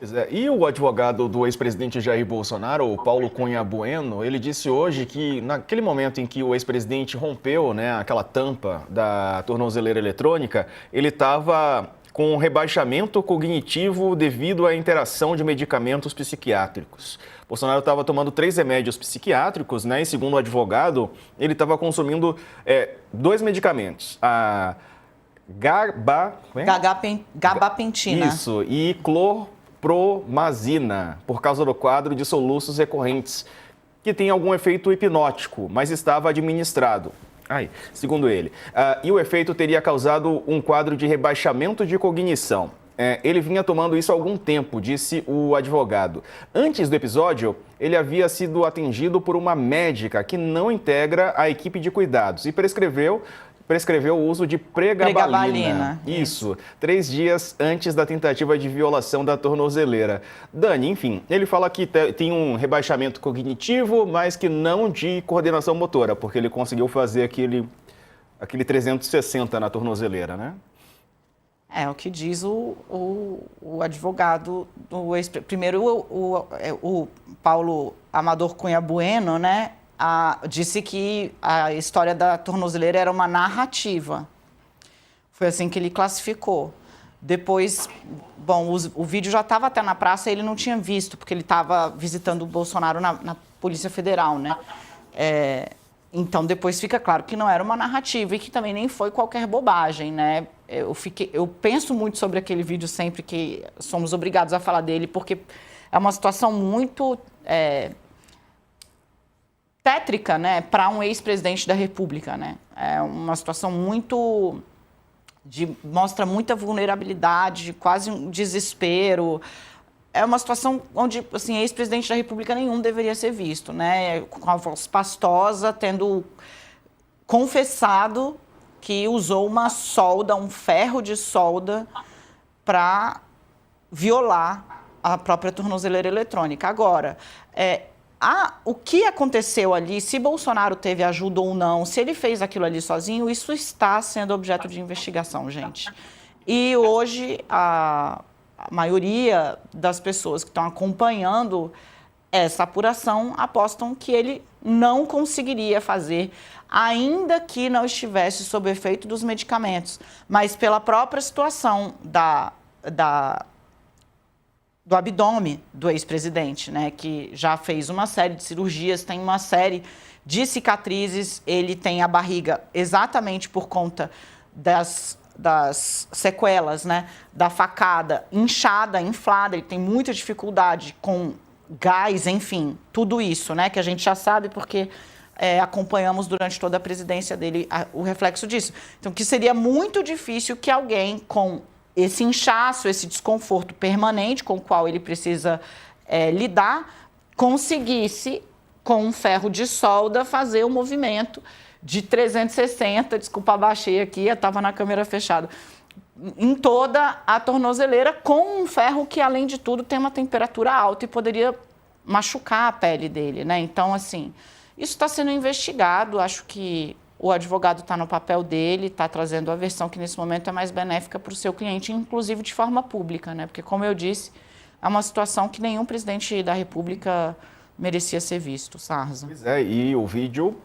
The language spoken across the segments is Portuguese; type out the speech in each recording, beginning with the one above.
Pois é. E o advogado do ex-presidente Jair Bolsonaro, o Paulo Cunha Bueno, ele disse hoje que naquele momento em que o ex-presidente rompeu, né, aquela tampa da tornozeleira eletrônica, ele estava com rebaixamento cognitivo devido à interação de medicamentos psiquiátricos. Bolsonaro estava tomando 3 remédios psiquiátricos, né, e segundo o advogado, ele estava consumindo 2 medicamentos, a gabapentina. Isso, e clorpromazina, por causa do quadro de soluços recorrentes, que tem algum efeito hipnótico, mas estava administrado. Segundo ele. E o efeito teria causado um quadro de rebaixamento de cognição. Ele vinha tomando isso há algum tempo, disse o advogado. Antes do episódio, ele havia sido atendido por uma médica que não integra a equipe de cuidados e prescreveu o uso de pregabalina. Isso, 3 dias antes da tentativa de violação da tornozeleira. Dani, enfim, ele fala que tem um rebaixamento cognitivo, mas que não de coordenação motora, porque ele conseguiu fazer aquele 360 na tornozeleira, né? É o que diz o advogado do primeiro, o Paulo Amador Cunha Bueno, né? Disse que a história da tornozeleira era uma narrativa. Foi assim que ele classificou. Depois, bom, o vídeo já estava até na praça e ele não tinha visto, porque ele estava visitando o Bolsonaro na Polícia Federal, né? Então, depois fica claro que não era uma narrativa e que também nem foi qualquer bobagem, né? Eu penso muito sobre aquele vídeo sempre que somos obrigados a falar dele, porque é uma situação muito tétrica, né, para um ex-presidente da República, né? É uma situação mostra muita vulnerabilidade, quase um desespero. É uma situação onde, assim, ex-presidente da República nenhum deveria ser visto, né? Com a voz pastosa, tendo confessado que usou uma solda, um ferro de solda, para violar a própria tornozeleira eletrônica. Agora, o que aconteceu ali, se Bolsonaro teve ajuda ou não, se ele fez aquilo ali sozinho, isso está sendo objeto de investigação, gente. E hoje a maioria das pessoas que estão acompanhando essa apuração apostam que ele não conseguiria fazer, ainda que não estivesse sob o efeito dos medicamentos, mas pela própria situação do abdômen do ex-presidente, né, que já fez uma série de cirurgias, tem uma série de cicatrizes, ele tem a barriga exatamente por conta das sequelas, né, da facada inchada, inflada, ele tem muita dificuldade com gás, enfim, tudo isso, né, que a gente já sabe porque acompanhamos durante toda a presidência dele o reflexo disso. Então, que seria muito difícil que alguém com esse inchaço, esse desconforto permanente com o qual ele precisa lidar, conseguisse, com um ferro de solda, fazer o movimento de 360, desculpa, abaixei aqui, eu estava na câmera fechada, em toda a tornozeleira, com um ferro que, além de tudo, tem uma temperatura alta e poderia machucar a pele dele, né? Então, assim, isso está sendo investigado, acho que o advogado está no papel dele, está trazendo a versão que, nesse momento, é mais benéfica para o seu cliente, inclusive de forma pública, né? Porque, como eu disse, é uma situação que nenhum presidente da República merecia ser visto, Sarza. Pois é, e o vídeo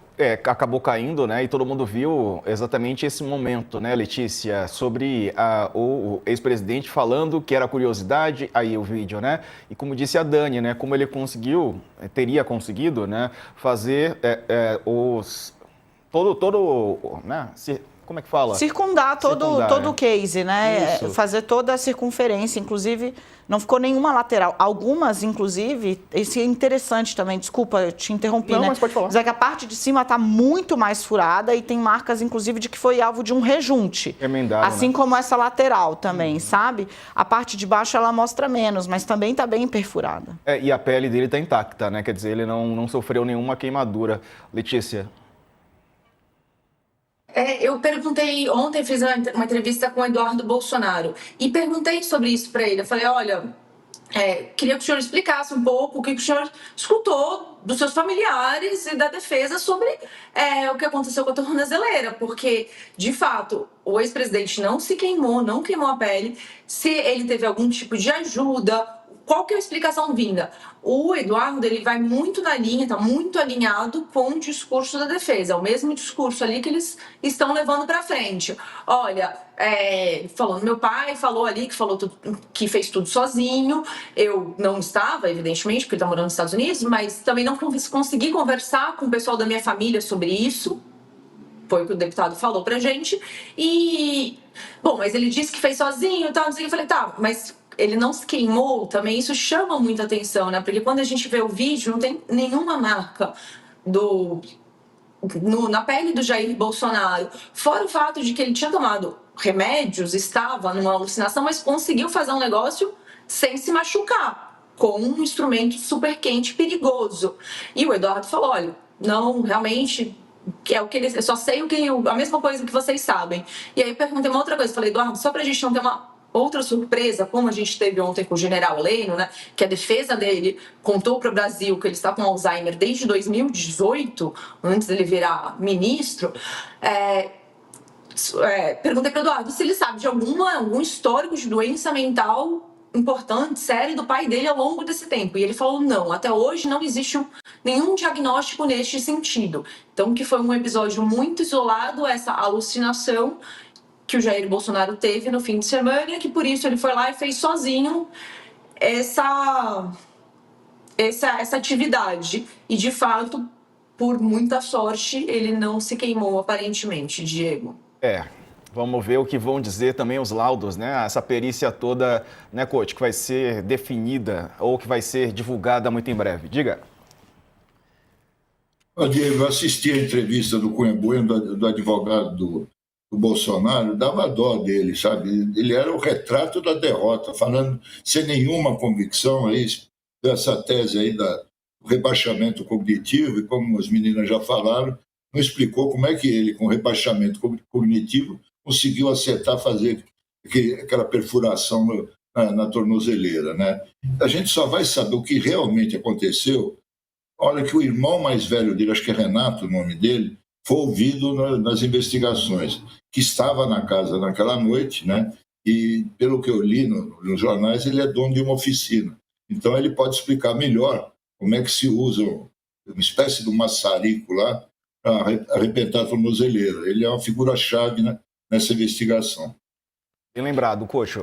acabou caindo, né? E todo mundo viu exatamente esse momento, né, Letícia? Sobre o ex-presidente falando que era curiosidade, aí o vídeo, né? E como disse a Dani, né? Como ele teria conseguido, né? Fazer né? Como é que fala? Circundar todo o case, né? Isso. Fazer toda a circunferência, inclusive, não ficou nenhuma lateral. Algumas, inclusive, isso é interessante também, desculpa, eu te interrompi, não, né? Mas pode falar. Mas é que a parte de cima está muito mais furada e tem marcas, inclusive, de que foi alvo de um rejunte. Emendaram, assim, né? como essa lateral também, sabe? A parte de baixo, ela mostra menos, mas também está bem perfurada. E a pele dele está intacta, né? Quer dizer, ele não sofreu nenhuma queimadura. Letícia? Eu perguntei, ontem fiz uma entrevista com o Eduardo Bolsonaro e perguntei sobre isso para ele. Eu falei, olha, queria que o senhor explicasse um pouco o que o senhor escutou dos seus familiares e da defesa sobre o que aconteceu com a tornozeleira, porque, de fato, o ex-presidente não se queimou, não queimou a pele, se ele teve algum tipo de ajuda, qual que é a explicação vinda? O Eduardo, ele vai muito na linha, está muito alinhado com o discurso da defesa, é o mesmo discurso ali que eles estão levando para frente. Olha, falando, meu pai falou ali que fez tudo sozinho, eu não estava, evidentemente, porque ele está morando nos Estados Unidos, mas também não consegui conversar com o pessoal da minha família sobre isso, foi o que o deputado falou pra gente, bom, mas ele disse que fez sozinho e tal, eu falei, tá, mas ele não se queimou também, isso chama muita atenção, né? Porque quando a gente vê o vídeo, não tem nenhuma marca na pele do Jair Bolsonaro. Fora o fato de que ele tinha tomado remédios, estava numa alucinação, mas conseguiu fazer um negócio sem se machucar, com um instrumento super quente, perigoso. E o Eduardo falou, olha, não, realmente... que é o que eu só sei a mesma coisa que vocês sabem. E aí eu perguntei uma outra coisa, falei, Eduardo, só pra gente não ter uma outra surpresa, como a gente teve ontem com o general Heleno, né, que a defesa dele contou para o Brasil que ele está com Alzheimer desde 2018, antes dele virar ministro, perguntei para o Eduardo se ele sabe de algum histórico de doença mental importante, séria, do pai dele ao longo desse tempo. E ele falou, não, até hoje não existe nenhum diagnóstico neste sentido. Então, que foi um episódio muito isolado, essa alucinação que o Jair Bolsonaro teve no fim de semana, que por isso ele foi lá e fez sozinho essa atividade. E, de fato, por muita sorte, ele não se queimou, aparentemente, Diego. Vamos ver o que vão dizer também os laudos, né? Essa perícia toda, né, coach, que vai ser definida ou que vai ser divulgada muito em breve. Diga. Diego, eu assisti a entrevista do Cunha Bueno, do advogado do Bolsonaro, dava dó dele, sabe? Ele era o retrato da derrota, falando sem nenhuma convicção aí, dessa tese aí do rebaixamento cognitivo, e como as meninas já falaram, não explicou como é que ele, com rebaixamento cognitivo, conseguiu acertar fazer aquela perfuração na tornozeleira, né? A gente só vai saber o que realmente aconteceu. Olha que o irmão mais velho dele, acho que é Renato o nome dele, foi ouvido nas investigações, que estava na casa naquela noite, né? E pelo que eu li nos jornais, ele é dono de uma oficina. Então ele pode explicar melhor como é que se usa uma espécie de maçarico lá para arrebentar a tornozeleira. Ele é uma figura-chave, né, nessa investigação. Bem lembrado, coach.